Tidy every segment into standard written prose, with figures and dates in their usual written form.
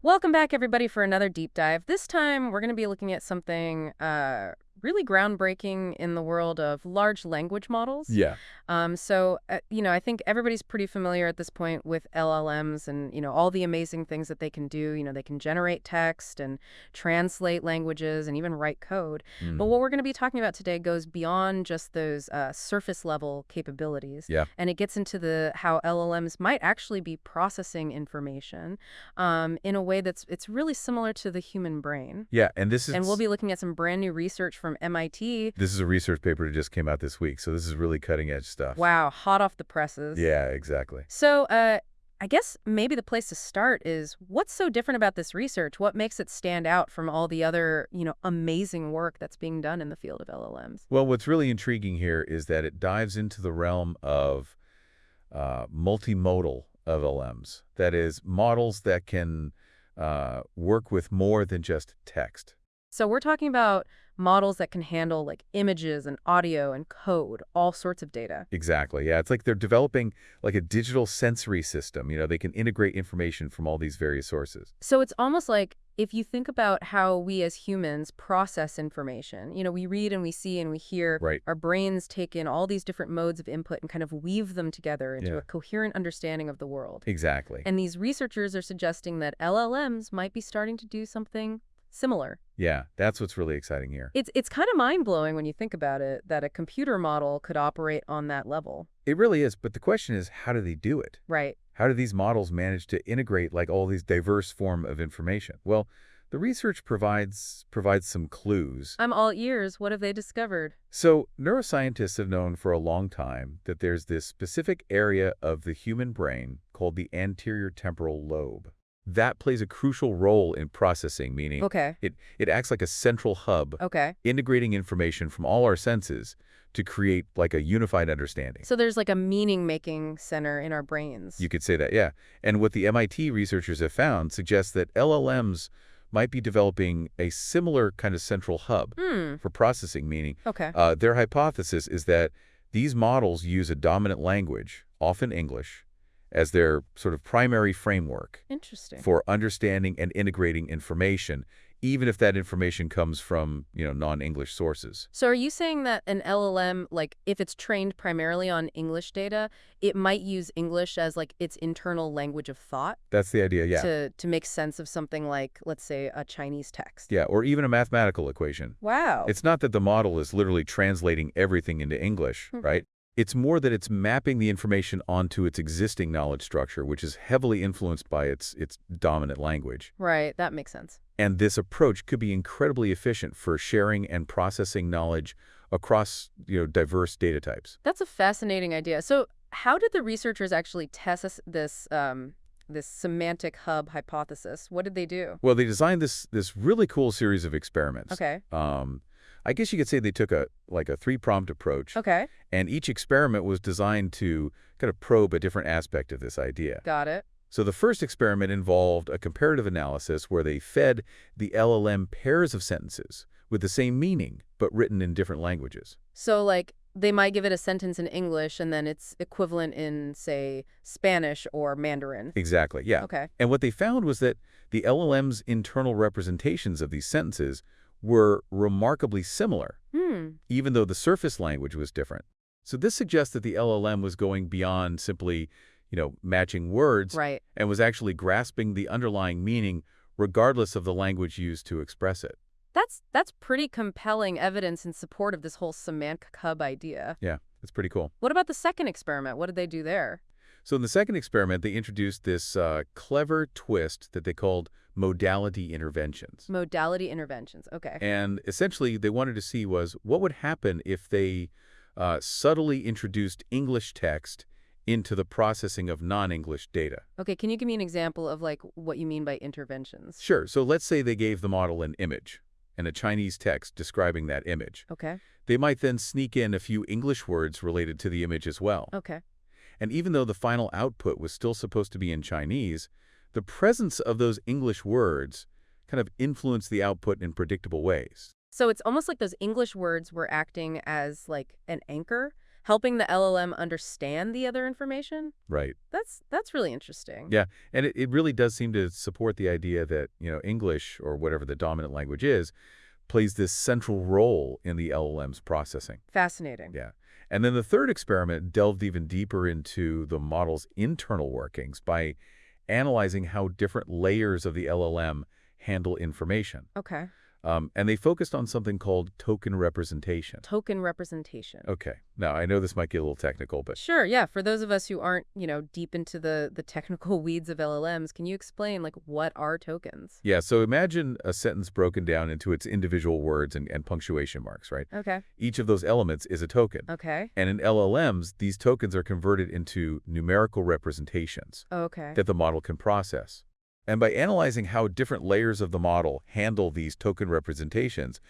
Welcome back, everybody, for another deep dive. This time, we're going to be looking at something really groundbreaking in the world of large language models. Yeah, I think everybody's pretty familiar at this point with LLMs and, all the amazing things that they can do. They can generate text and translate languages and even write code. But mhm, what we're going to be talking about today goes beyond just those surface level capabilities. yeah, And it gets into the how LLMs might actually be processing information in a way it's really similar to the human brain. yeah, and this And we'll is be looking at some brand new research from MIT. this is a research paper that just came out this week, so this is really cutting edge stuff. Wow, hot off the presses. Yeah, exactly. So, I guess maybe the place to start is what's so different about this research? What makes it stand out from all the other, amazing work that's being done in the field of LLMs? Well, what's really intriguing here is that it dives into the realm of multimodal LLMs. That is, models that can work with more than just text. So we're talking about models that can handle like images and audio and code, all sorts of data. Exactly. Yeah, it's like they're developing like a digital sensory system. They can integrate information from all these various sources. So it's almost like if you think about how we as humans process information, we read and we see and we hear, Right. our brains take in all these different modes of input and kind of weave them together into Yeah. a coherent understanding of the world. Exactly. And these researchers are suggesting that LLMs might be starting to do something similar. Yeah, that's what's really exciting here. It's kind of mind-blowing when you think about it that a computer model could operate on that level. It really is, but the question is, how do they do it? Right. How do these models manage to integrate like all these diverse form of information? Well, the research provides some clues. I'm all ears. What have they discovered? So, neuroscientists have known for a long time that there's this specific area of the human brain called the anterior temporal lobe. That plays a crucial role in processing, meaning Okay. it acts like a central hub, Okay. integrating information from all our senses to create like a unified understanding. So there's like a meaning-making center in our brains. You could say that, yeah. And what the MIT researchers have found suggests that LLMs might be developing a similar kind of central hub Hmm. for processing, meaning Okay. their hypothesis is that these models use a dominant language, often English, as their sort of primary framework Interesting. for understanding and integrating information, even if that information comes from, non-English sources. So are you saying that an LLM, like if it's trained primarily on English data, it might use English as like its internal language of thought That's the idea, yeah. to make sense of something like, let's say, a Chinese text? Yeah, or even a mathematical equation. Wow. It's not that the model is literally translating everything into English, Hmm. right? It's more that it's mapping the information onto its existing knowledge structure, which is heavily influenced by its dominant language. Right. That makes sense. And this approach could be incredibly efficient for sharing and processing knowledge across, diverse data types. That's a fascinating idea. So how did the researchers actually test this semantic hub hypothesis? What did they do? Well, they designed this really cool series of experiments. Okay. I guess you could say they took a three-pronged approach, Okay. and each experiment was designed to kind of probe a different aspect of this idea. Got it. So the first experiment involved a comparative analysis where they fed the LLM pairs of sentences with the same meaning, but written in different languages. So, like, they might give it a sentence in English and then its equivalent in, say, Spanish or Mandarin. Exactly, yeah. Okay. And what they found was that the LLM's internal representations of these sentences were remarkably similar, Hmm. even though the surface language was different. So this suggests that the LLM was going beyond simply, matching words Right. and was actually grasping the underlying meaning regardless of the language used to express it. That's pretty compelling evidence in support of this whole semantic hub idea. Yeah, that's pretty cool. What about the second experiment? What did they do there? So in the second experiment, they introduced this clever twist that they called modality interventions. Modality interventions. Okay. And essentially, they wanted to see was what would happen if they subtly introduced English text into the processing of non-English data. Okay, can you give me an example of like what you mean by interventions? Sure, so let's say they gave the model an image and a Chinese text describing that image. Okay. They might then sneak in a few English words related to the image as well. Okay. And even though the final output was still supposed to be in Chinese, the presence of those English words kind of influenced the output in predictable ways. So it's almost like those English words were acting as like an anchor helping the LLM understand the other information? Right. That's really interesting. Yeah, and it really does seem to support the idea that, English or whatever the dominant language is, plays this central role in the LLM's processing. Fascinating. Yeah. And then the third experiment delved even deeper into the model's internal workings by analyzing how different layers of the LLM handle information. Okay. And they focused on something called token representation. Token representation. Okay. Now, I know this might get a little technical, but Sure, yeah. For those of us who aren't, deep into the technical weeds of LLMs, can you explain, like, what are tokens? yeah, so imagine a sentence broken down into its individual words and punctuation marks, right? Okay. Each of those elements is a token. Okay. And in LLMs, these tokens are converted into numerical representations Okay. that the model can process. And by analyzing how different layers of the model handle these token representations,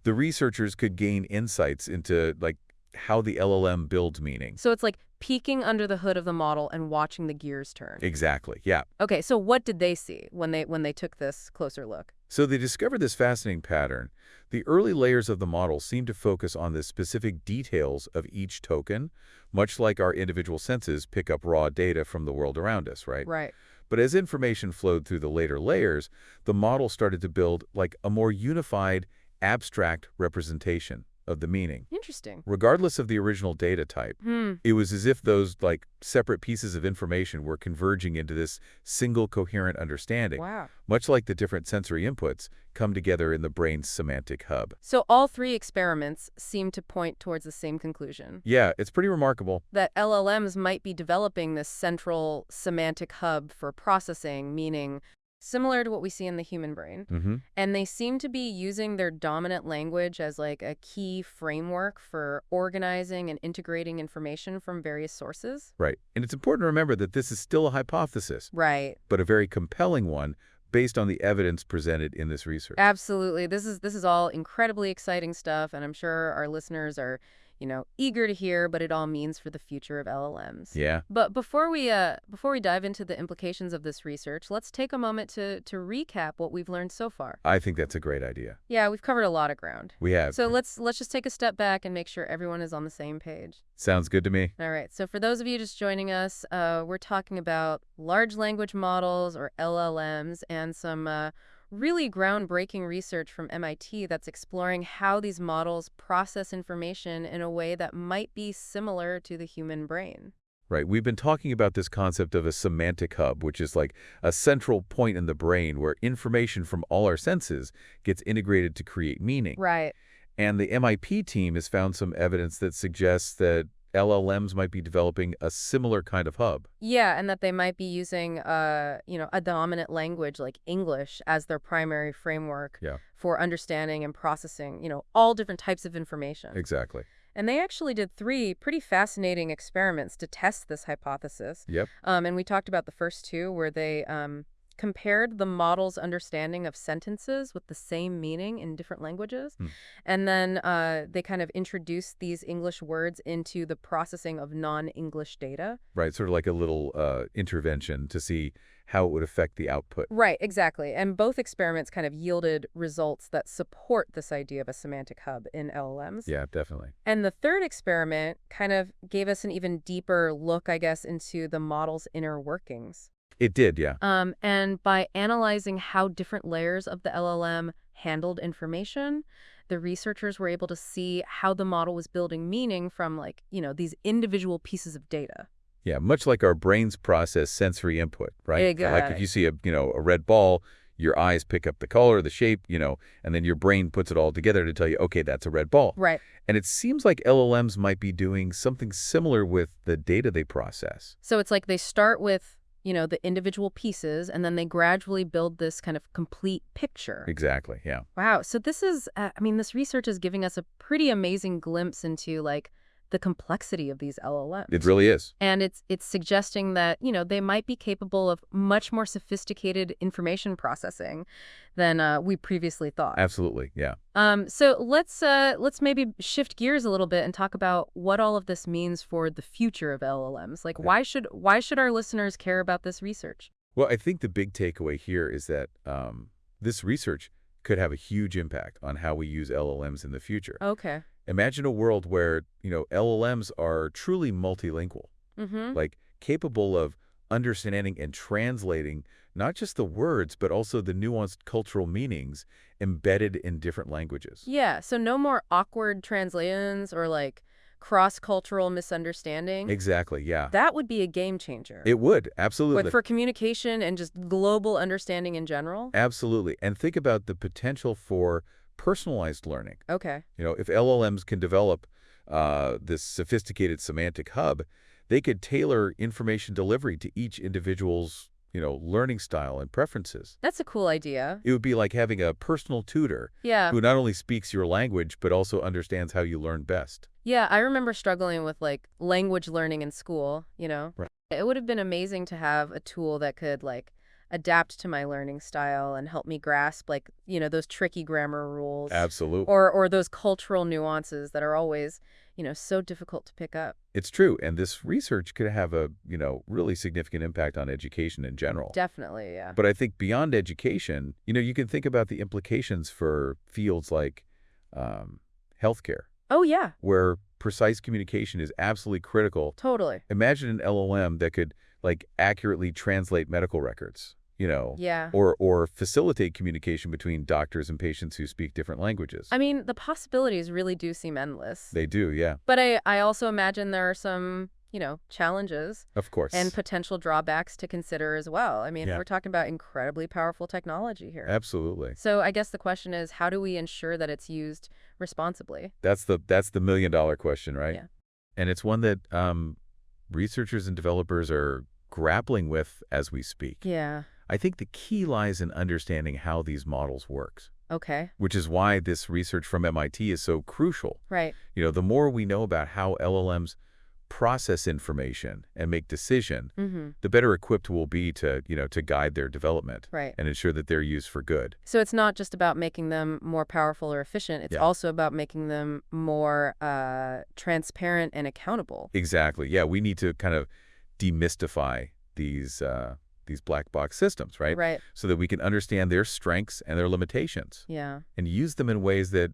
the researchers could gain insights into, like, how the LLM builds meaning. So it's like peeking under the hood of the model and watching the gears turn. Exactly, yeah. Okay, so what did they see when they took this closer look? So they discovered this fascinating pattern. The early layers of the model seem to focus on the specific details of each token, much like our individual senses pick up raw data from the world around us, right? Right. But as information flowed through the later layers, the model started to build like a more unified, abstract representation of the meaning. Interesting. Regardless of the original data type, it was as if those like separate pieces of information were converging into this single coherent understanding, Wow. much like the different sensory inputs come together in the brain's semantic hub. So all three experiments seem to point towards the same conclusion, Yeah, it's pretty remarkable. that LLMs might be developing this central semantic hub for processing, meaning similar to what we see in the human brain. And they seem to be using their dominant language as like a key framework for organizing and integrating information from various sources. Right. And it's important to remember that this is still a hypothesis, Right. but a very compelling one based on the evidence presented in this research. Absolutely. This is all incredibly exciting stuff, and I'm sure our listeners are, eager to hear what it all means for the future of LLMs. Yeah. But before we dive into the implications of this research, let's take a moment to recap what we've learned so far. I think that's a great idea. Yeah, we've covered a lot of ground. We have. So let's just take a step back and make sure everyone is on the same page. Sounds good to me. All right. So for those of you just joining us, we're talking about large language models, or LLMs, and some really groundbreaking research from MIT that's exploring how these models process information in a way that might be similar to the human brain. Right. We've been talking about this concept of a semantic hub, which is like a central point in the brain where information from all our senses gets integrated to create meaning. Right. And the MIT team has found some evidence that suggests that LLMs might be developing a similar kind of hub. Yeah, and that they might be using, a dominant language like English as their primary framework Yeah. for understanding and processing, all different types of information. Exactly. And they actually did 3 pretty fascinating experiments to test this hypothesis. Yep. And we talked about the first 2 where they compared the model's understanding of sentences with the same meaning in different languages. And then they kind of introduced these English words into the processing of non-English data. Right. Sort of like a little intervention to see how it would affect the output. Right, exactly. And both experiments kind of yielded results that support this idea of a semantic hub in LLMs. Yeah, definitely. And the third experiment kind of gave us an even deeper look, I guess, into the model's inner workings. It did, yeah. And by analyzing how different layers of the LLM handled information, the researchers were able to see how the model was building meaning from, like, these individual pieces of data. Yeah, much like our brains process sensory input, right? Exactly. Like if you see a red ball, your eyes pick up the color, the shape, and then your brain puts it all together to tell you, okay, that's a red ball. Right. And it seems like LLMs might be doing something similar with the data they process. So it's like they start with, the individual pieces, and then they gradually build this kind of complete picture. Exactly, yeah. Wow. So this is, this research is giving us a pretty amazing glimpse into, like, the complexity of these LLMs. It really is. And it's suggesting that, they might be capable of much more sophisticated information processing than we previously thought. Absolutely, yeah. So let's maybe shift gears a little bit and talk about what all of this means for the future of LLMs. Like, why should our listeners care about this research? Well, I think the big takeaway here is that this research could have a huge impact on how we use LLMs in the future. Okay. Imagine a world where, LLMs are truly multilingual, Mm-hmm. like capable of understanding and translating not just the words, but also the nuanced cultural meanings embedded in different languages. Yeah, so no more awkward translations or like cross-cultural misunderstanding. Exactly, yeah. That would be a game changer. It would, With absolutely. for communication and just global understanding in general. Absolutely. And think about the potential for personalized learning. Okay. If LLMs can develop this sophisticated semantic hub, they could tailor information delivery to each individual's, learning style and preferences. That's a cool idea. It would be like having a personal tutor Yeah. who not only speaks your language, but also understands how you learn best. Yeah, I remember struggling with like language learning in school. Right. It would have been amazing to have a tool that could like adapt to my learning style and help me grasp like, those tricky grammar rules Absolutely. or those cultural nuances that are always, so difficult to pick up. It's true. And this research could have a, really significant impact on education in general. Definitely, yeah. But I think beyond education, you can think about the implications for fields like healthcare, Oh, yeah, where precise communication is absolutely critical. totally. Imagine an LLM that could, like, accurately translate medical records, Yeah. or facilitate communication between doctors and patients who speak different languages. I mean, the possibilities really do seem endless. They do, yeah, But I also imagine there are some, challenges of course. and potential drawbacks to consider as well. I mean, Yeah. we're talking about incredibly powerful technology here. Absolutely. So I guess the question is, how do we ensure that it's used responsibly? That's the million-dollar question, right? Yeah. And it's one that researchers and developers are grappling with as we speak. Yeah. I think the key lies in understanding how these models work, Okay. which is why this research from MIT is so crucial. Right. The more we know about how LLMs process information and make decision, Mm-hmm. the better equipped we'll be to guide their development Right. and ensure that they're used for good. So it's not just about making them more powerful or efficient. It's Yeah. also about making them more transparent and accountable. Exactly. Yeah, we need to kind of demystify these black box systems, right? Right. So that we can understand their strengths and their limitations Yeah. and use them in ways that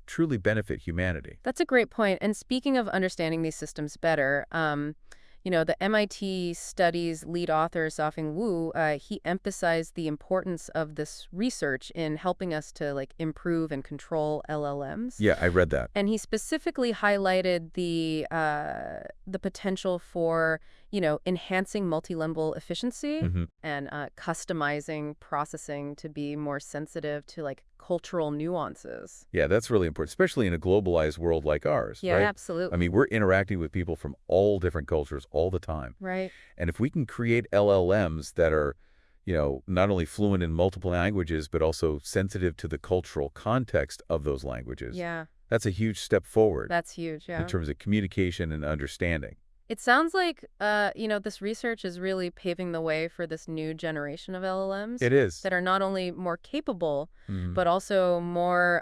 truly benefit humanity. That's a great point. And speaking of understanding these systems better, the MIT study's lead author, Xiaofeng Wu, he emphasized the importance of this research in helping us to like improve and control LLMs. Yeah, I read that. And he specifically highlighted the potential for, enhancing multilingual efficiency Hmm. and customizing processing to be more sensitive to like cultural nuances. Yeah, that's really important, especially in a globalized world like ours, Yeah, right? absolutely. I mean, we're interacting with people from all different cultures all the time. Right. And if we can create LLMs that are, not only fluent in multiple languages, but also sensitive to the cultural context of those languages, Yeah, that's a huge step forward that's huge. Yeah. in terms of communication and understanding. It sounds like, this research is really paving the way for this new generation of LLMs It is. that are not only more capable, Mhm. but also more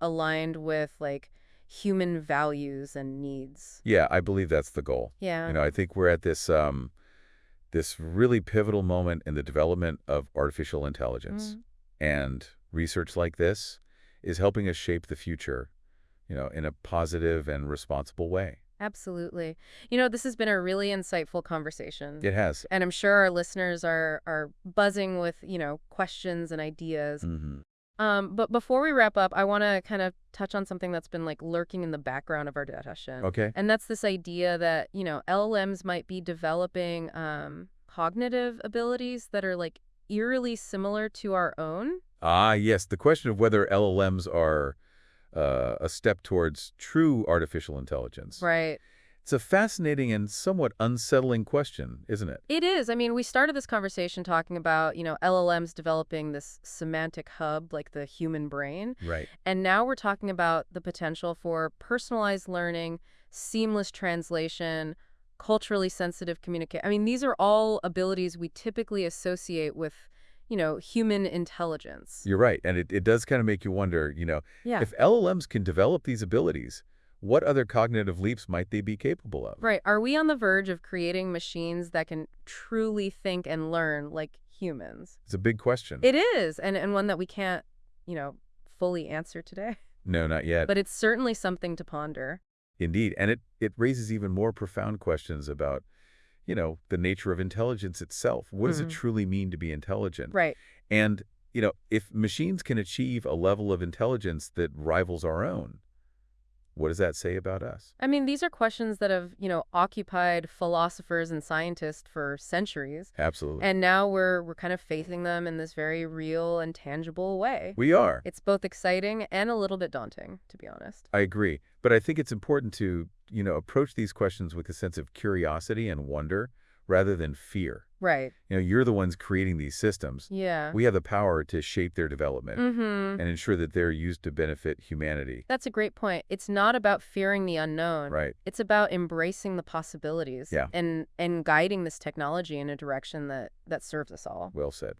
aligned with like human values and needs. Yeah, I believe that's the goal. Yeah. I think we're at this really pivotal moment in the development of artificial intelligence. Mm. And research like this is helping us shape the future, in a positive and responsible way. Absolutely. This has been a really insightful conversation. It has. And I'm sure our listeners are buzzing with, questions and ideas. Hmm. But before we wrap up, I want to kind of touch on something that's been like lurking in the background of our discussion. Okay. And that's this idea that, LLMs might be developing cognitive abilities that are like eerily similar to our own. Ah, yes. The question of whether LLMs are a step towards true artificial intelligence. Right. It's a fascinating and somewhat unsettling question, isn't it? It is. I mean, we started this conversation talking about, LLMs developing this semantic hub like the human brain. Right. And now we're talking about the potential for personalized learning, seamless translation, culturally sensitive communication. I mean, these are all abilities we typically associate with, human intelligence. You're right. And it does kind of make you wonder, Yeah. if LLMs can develop these abilities, what other cognitive leaps might they be capable of? Right. Are we on the verge of creating machines that can truly think and learn like humans? It's a big question. It is. And one that we can't, fully answer today. No, not yet. but it's certainly something to ponder. Indeed. And it raises even more profound questions about, the nature of intelligence itself. What does it Hmm. truly mean to be intelligent? Right. And, if machines can achieve a level of intelligence that rivals our own, what does that say about us? I mean, these are questions that have, occupied philosophers and scientists for centuries. Absolutely. And now we're kind of facing them in this very real and tangible way. We are. It's both exciting and a little bit daunting, to be honest. I agree. But I think it's important to, approach these questions with a sense of curiosity and wonder rather than fear. Right. You're the ones creating these systems. Yeah. We have the power to shape their development Mm-hmm. and ensure that they're used to benefit humanity. That's a great point. It's not about fearing the unknown. Right. It's about embracing the possibilities Yeah. and guiding this technology in a direction that serves us all. Well said.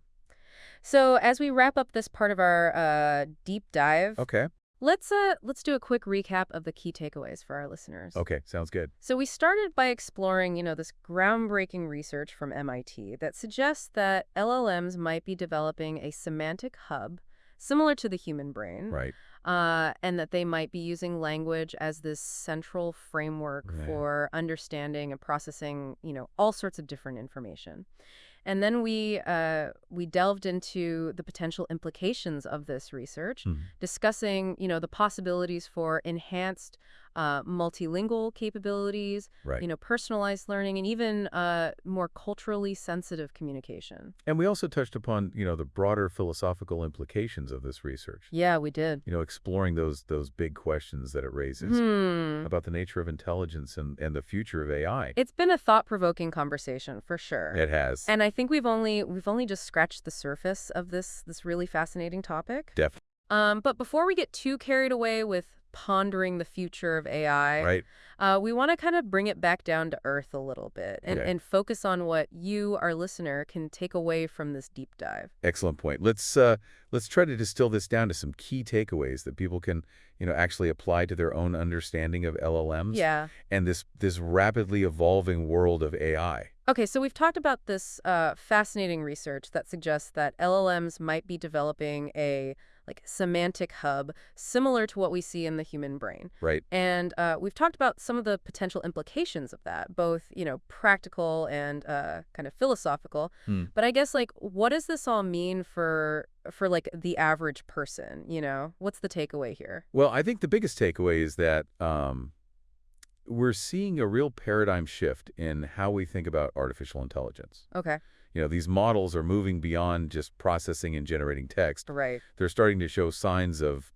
So as we wrap up this part of our deep dive, Okay. let's do a quick recap of the key takeaways for our listeners. Okay. Sounds good. So we started by exploring, this groundbreaking research from MIT that suggests that LLMs might be developing a semantic hub similar to the human brain, Right. and that they might be using language as this central framework Right. for understanding and processing, all sorts of different information. And then we delved into the potential implications of this research, Mhm. discussing, the possibilities for enhanced multilingual capabilities, Right. personalized learning, and even more culturally sensitive communication. And we also touched upon, the broader philosophical implications of this research. Yeah, we did. Exploring those big questions that it raises about the nature of intelligence and the future of AI. It's been a thought-provoking conversation for sure. It has. And I think we've only just scratched the surface of this really fascinating topic. Definitely. But before we get too carried away with pondering the future of AI, Right. we want to kind of bring it back down to earth a little bit Okay. and focus on what you, our listener, can take away from this deep dive. Excellent point. Let's try to distill this down to some key takeaways that people can, actually apply to their own understanding of LLMs Yeah. and this rapidly evolving world of AI. Okay, so we've talked about this fascinating research that suggests that LLMs might be developing a semantic hub similar to what we see in the human brain. Right. And we've talked about some of the potential implications of that, both, practical and kind of philosophical. Hmm. But I guess, what does this all mean for the average person, What's the takeaway here? Well, I think the biggest takeaway is that we're seeing a real paradigm shift in how we think about artificial intelligence. Okay. These models are moving beyond just processing and generating text. Right. They're starting to show signs of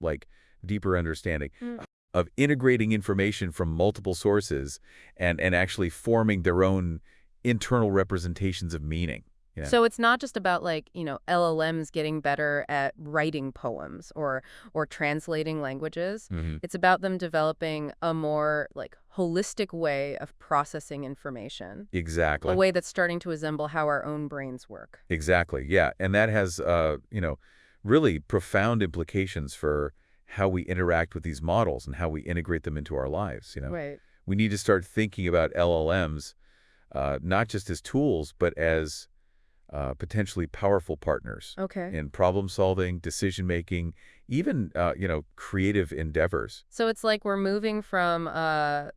deeper understanding, Mm. of integrating information from multiple sources and actually forming their own internal representations of meaning. Yeah. So it's not just about LLMs getting better at writing poems or translating languages. Mhm. It's about them developing a more holistic way of processing information, Exactly. a way that's starting to resemble how our own brains work. Exactly. Yeah. And that has, really profound implications for how we interact with these models and how we integrate them into our lives. Right. We need to start thinking about LLMs not just as tools, but as potentially powerful partners Okay. in problem solving, decision making, even creative endeavors. So it's we're moving from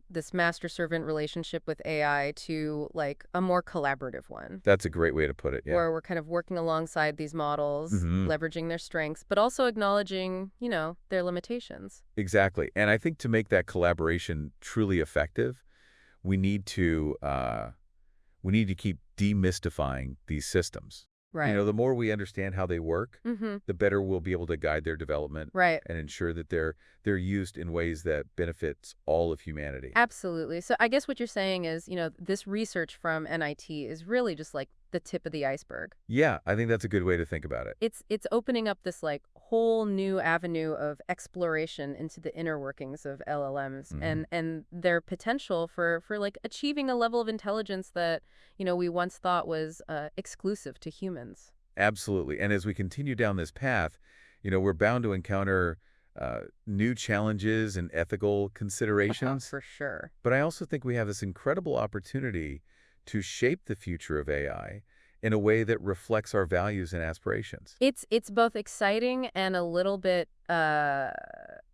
this master-servant relationship with AI to a more collaborative one, That's a great way to put it. Yeah. where we're kind of working alongside these models, Mhm. leveraging their strengths, but also acknowledging, their limitations. Exactly. And I think to make that collaboration truly effective, we need to keep demystifying these systems. Right. The more we understand how they work, Mm-hmm. the better we'll be able to guide their development Right. and ensure that they're used in ways that benefits all of humanity. Absolutely. So I guess what you're saying is, this research from NIT is really just the tip of the iceberg. Yeah, I think that's a good way to think about it. It's opening up this whole new avenue of exploration into the inner workings of LLMs Mhm. and their potential for achieving a level of intelligence that, we once thought was exclusive to humans. Absolutely. And as we continue down this path, we're bound to encounter new challenges and ethical considerations. For sure. But I also think we have this incredible opportunity to shape the future of AI in a way that reflects our values and aspirations. It's both exciting and a little bit,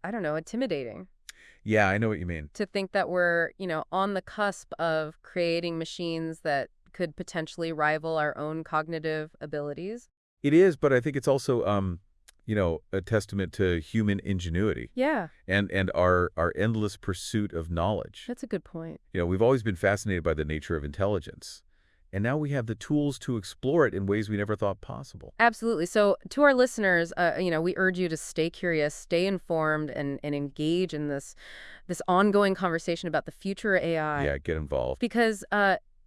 I don't know, intimidating Yeah, I know what you mean. to think that we're, on the cusp of creating machines that could potentially rival our own cognitive abilities. It is, but I think it's also, a testament to human ingenuity Yeah, and our endless pursuit of knowledge. that's a good point. We've always been fascinated by the nature of intelligence, and now we have the tools to explore it in ways we never thought possible. Absolutely. So, to our listeners, we urge you to stay curious, stay informed, and engage in this ongoing conversation about the future of AI, Yeah, get involved. because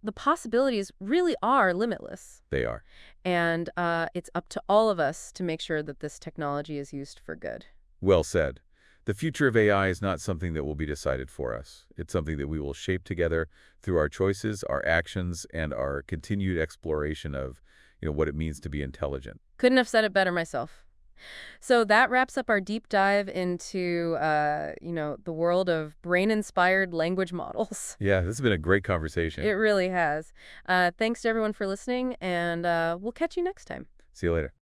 the possibilities really are limitless, They are. and it's up to all of us to make sure that this technology is used for good. Well said. The future of AI is not something that will be decided for us. It's something that we will shape together through our choices, our actions, and our continued exploration of, what it means to be intelligent. Couldn't have said it better myself. So that wraps up our deep dive into, the world of brain-inspired language models. Yeah, this has been a great It conversation. really has. Thanks to everyone for listening, and we'll catch you next time. See you later.